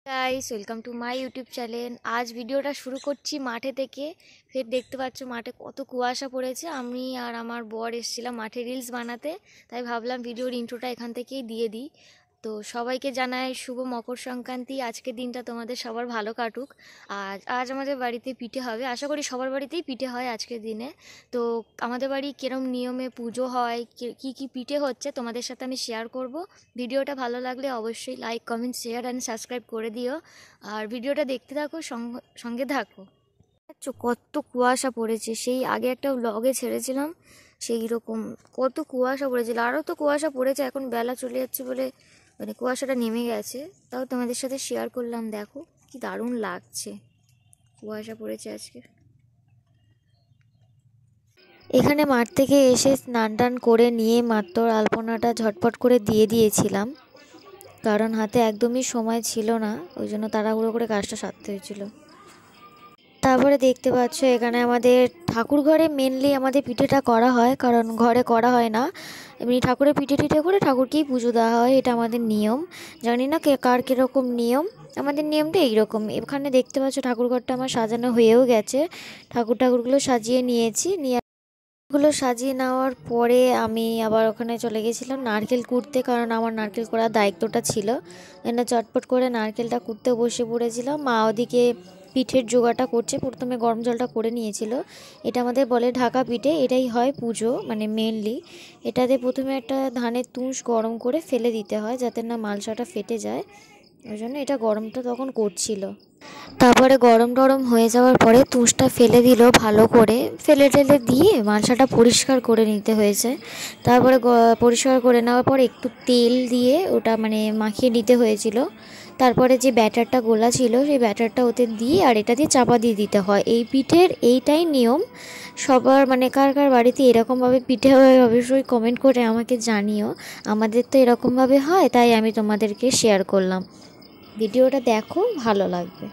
Guys welcome to my YouTube channel. আজ ভিডিওটা শুরু করছি মাঠে থেকে। ফের দেখতে পাচ্ছ মাঠে কত কুয়াশা পড়েছে। আমি আর আমার বর এসেছিলাম মাঠে রিলস বানাতে, তাই ভাবলাম ভিডিওর ইন্ট্রোটা এখান থেকেই দিয়ে দিই। তো সবাইকে জানাই শুভ মকর সংক্রান্তি। আজকের দিনটা তোমাদের সবার ভালো কাটুক। আর আজ আমাদের বাড়িতে পিঠে হবে, আশা করি সবার বাড়িতেই পিঠে হয় আজকের দিনে। তো আমাদের বাড়ি কিরম নিয়মে পুজো হয়, কি কি পিঠে হচ্ছে তোমাদের সাথে আমি শেয়ার করব। ভিডিওটা ভালো লাগলে অবশ্যই like comment share and subscribe করে দিও। আর ভিডিওটা দেখতে থাকো, সঙ্গে থাকো। কত কুয়াশা পড়েছে, সেই আগে একটা ব্লগে ছেড়েছিলাম সেই রকম কত কুয়াশা পড়েছিল। আরও তো কুয়াশা পড়েছে, এখন বেলা চলে যাচ্ছে বলে মানে কুয়াশাটা নেমে গেছে। তাও তোমাদের সাথে শেয়ার করলাম, দেখো কি দারুণ লাগছে কুয়াশা পড়েছে আজকে। এখানে মাঠ থেকে এসে স্নান টান করে নিয়ে মাত্র আলপনাটা ঝটপট করে দিয়ে দিয়েছিলাম, কারণ হাতে একদমই সময় ছিল না, ওই জন্য তাড়াহুড়ো করে কাজটা সারতে হয়েছিল। তারপরে দেখতে পাচ্ছ এখানে আমাদের ঠাকুর ঘরে মেনলি আমাদের পিঠেটা করা হয়, কারণ ঘরে করা হয় না। এমনি ঠাকুরের পিঠে টিঠে করে ঠাকুরকেই পুজো দেওয়া হয়, এটা আমাদের নিয়ম। জানি না কার কীরকম নিয়ম, আমাদের নিয়মটা এইরকম। এখানে দেখতে পাচ্ছ ঠাকুর ঘরটা আমার সাজানো হয়েও গেছে, ঠাকুরগুলো সাজিয়ে নিয়েছি। গুলো সাজিয়ে নেওয়ার পরে আমি আবার ওখানে চলে গেছিলাম নারকেল কুড়তে, কারণ আমার নারকেল করার দায়িত্বটা ছিল। এনে চটপট করে নারকেলটা কুড়তে বসে পড়েছিলাম। মা ওদিকে পিঠের জোগাড়টা করছে, প্রথমে গরম জলটা করে নিয়েছিল। এটা আমাদের বলে ঢাকা পিঠে, এটাই হয় পুজো মানে মেনলি। এটাতে প্রথমে একটা ধানের তুষ গরম করে ফেলে দিতে হয়, যাতে না মালসাটা ফেটে যায়, ওই জন্য এটা গরমটা তখন করছিল। তারপরে গরম টরম হয়ে যাওয়ার পরে তুষটা ফেলে দিল, ভালো করে ফেলে টেলে দিয়ে মালসাটা পরিষ্কার করে নিতে হয়েছে। তারপরে পরিষ্কার করে নেওয়ার পর একটু তেল দিয়ে ওটা মানে মাখিয়ে নিতে হয়েছিল। তারপরে যে ব্যাটারটা গোলা ছিল সেই ব্যাটারটা ওতে দিয়ে আর এটা দিয়ে চাপা দিয়ে দিতে হয়। এই পিঠের এইটাই নিয়ম সবার, মানে কার কার বাড়িতে এরকমভাবে পিঠে হয় অবশ্যই কমেন্ট করে আমাকে জানিও। আমাদের তো এরকমভাবে হয়, তাই আমি তোমাদেরকে শেয়ার করলাম। ভিডিওটা দেখো, ভালো লাগবে।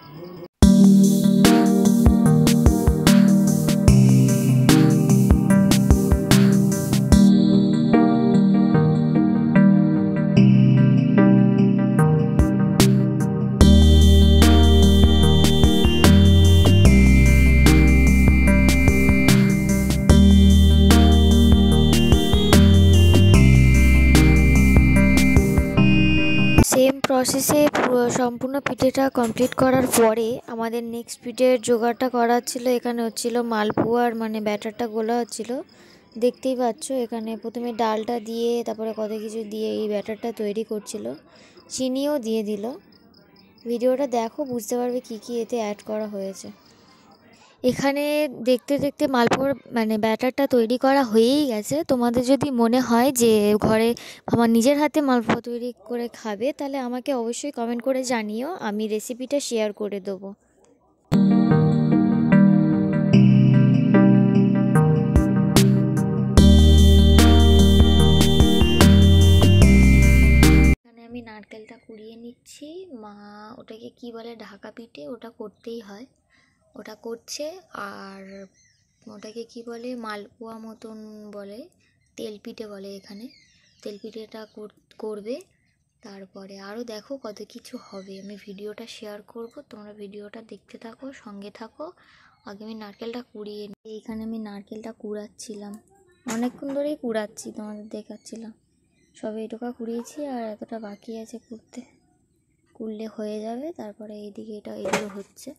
সেম প্রসেসে সম্পূর্ণ পিঠেটা কমপ্লিট করার পরে আমাদের নেক্সট পিঠের জোগাড়টা করা ছিল। এখানে হচ্ছিল মালপোয়ার মানে ব্যাটারটা গোলা হচ্ছিল, দেখতেই পাচ্ছ। এখানে প্রথমে ডালটা দিয়ে তারপরে কত কিছু দিয়ে এই ব্যাটারটা তৈরি করছিল, চিনিও দিয়ে দিল। ভিডিওটা দেখো, বুঝতে পারবে কি কি এতে অ্যাড করা হয়েছে। এখানে দেখতে দেখতে মালপোয়ার মানে ব্যাটারটা তৈরি করা হয়েই গেছে। তোমাদের যদি মনে হয় যে ঘরে আমার নিজের হাতে মালপোয়া তৈরি করে খাবে, তাহলে আমাকে অবশ্যই কমেন্ট করে জানিও, আমি রেসিপিটা শেয়ার করে দেবো। এখানে আমি নারকেলটা কুড়িয়ে নিচ্ছি। মা ওটাকে কি বলে, ঢাকা পিঠে, ওটা করতেই হয়, ওটা করছে। আর ওটাকে কি বলে, মালপোয়া মতন বলে, তেল পিঠে বলে এখানে। তেল পিঠেটা করবে। তারপরে আরও দেখো কত কিছু হবে, আমি ভিডিওটা শেয়ার করব, তোমরা ভিডিওটা দেখতে থাকো, সঙ্গে থাকো। আগে আমি নারকেলটা কুড়িয়ে নিই। এইখানে আমি নারকেলটা কুড়াচ্ছিলাম, অনেকক্ষণ ধরেই কুড়াচ্ছি, তোমাদের দেখাচ্ছিলাম। সবে এটুকা কুড়িয়েছি আর এতটা বাকি আছে কুড়তে, কুড়লে হয়ে যাবে। তারপরে এইদিকে এগুলো হচ্ছে।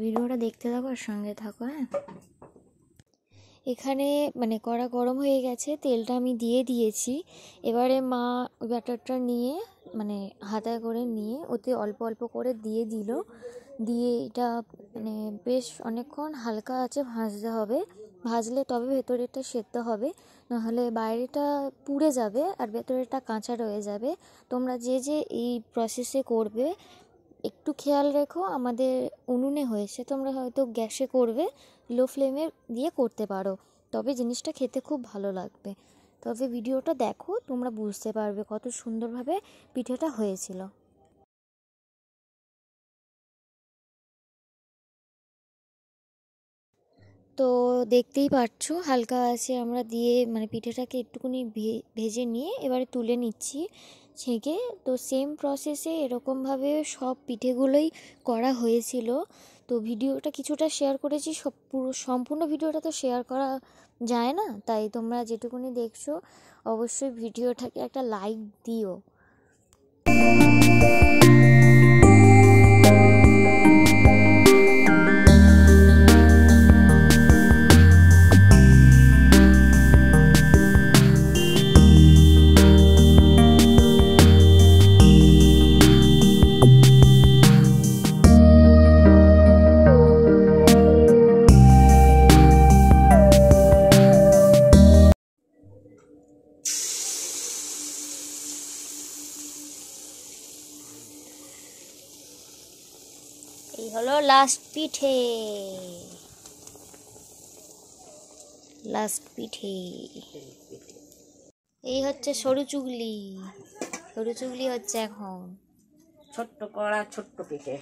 ভিডিওটা দেখতে থাকো আর সঙ্গে থাকো। হ্যাঁ, এখানে মানে কড়া গরম হয়ে গেছে, তেলটা আমি দিয়ে দিয়েছি। এবারে মা ওই ব্যাটারটা নিয়ে মানে হাতায় করে নিয়ে ওতে অল্প অল্প করে দিয়ে দিল। দিয়ে এটা মানে বেশ অনেকক্ষণ হালকা আছে ভাজতে হবে, ভাজলে তবে ভেতরেটা সেদ্ধ হবে, নাহলে বাইরেটা পুড়ে যাবে আর ভেতরেটা কাঁচা রয়ে যাবে। তোমরা যে যে এই প্রসেসে করবে একটু খেয়াল রেখো। আমাদের উনুনে হয়েছে, তোমরা হয়তো গ্যাসে করবে, লো ফ্লেমে দিয়ে করতে পারো, তবে জিনিসটা খেতে খুব ভালো লাগবে। তবে ভিডিওটা দেখো, তোমরা বুঝতে পারবে কত সুন্দরভাবে পিঠেটা হয়েছিল। তো দেখতেই পাচ্ছ হালকা আছে আমরা দিয়ে মানে পিঠেটাকে একটুখানি ভেজে নিয়ে এবারে তুলে নিচ্ছি। ছেঁকে। তো সেম প্রসেসে এরকমভাবে সব পিঠেগুলোই করা হয়েছিল। তো ভিডিওটা কিছুটা শেয়ার করেছি, সম্পূর্ণ ভিডিওটা তো শেয়ার করা যায় না, তাই তোমরা যেটুকুনি দেখছো অবশ্যই ভিডিওটাকে একটা লাইক দিও। এই হলো লাস্ট পিঠে, এই হচ্ছে সরু চুগলি হচ্ছে এখন ছোট্ট কড়া ছোট্ট পিঠে।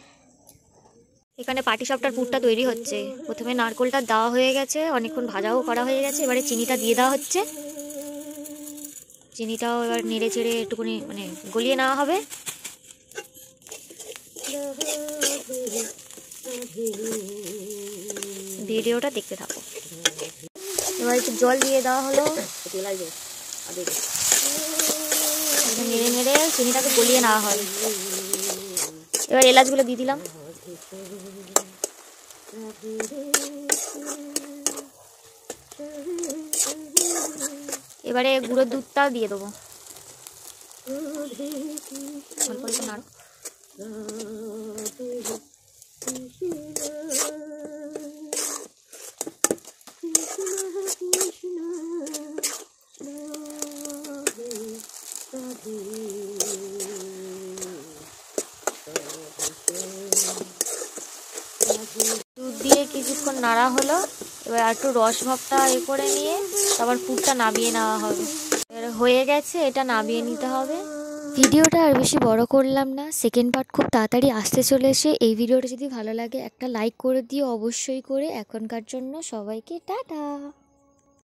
এখানে পাটিসাপটার পুরটা তৈরি হচ্ছে। প্রথমে নারকেলটা দেওয়া হয়ে গেছে, অনেকক্ষণ ভাজাও করা হয়ে গেছে, এবারে চিনিটা দিয়ে দেওয়া হচ্ছে। চিনিটাও এবার নেড়ে চেড়ে একটুখানি মানে গলিয়ে নেওয়া হবে। ভিডিওটা দেখতে থাকো। এবার একটু জল দিয়ে দেওয়া হলো, নেড়ে নেড়ে চিনিটাকে গলিয়ে নেওয়া হয়। এবার এলাচগুলো দিয়ে দিলাম। এবারে গুঁড়োর দুধটাও দিয়ে দেবো। দুধ দিয়ে কিছুক্ষণ নাড়া হলো। এবার একটু রস ভাবটা করে নিয়ে তারপর পুরটা নামিয়ে নেওয়া হবে। এবার হয়ে গেছে, এটা নামিয়ে নিতে হবে। ভিডিওটা আর বেশি বড় করলাম না, সেকেন্ড পার্ট খুব তাড়াতাড়ি আসতে চলেছে। এই ভিডিওটা যদি ভালো লাগে একটা লাইক করে দিও অবশ্যই করে। এখনকার জন্য সবাইকে টাটা।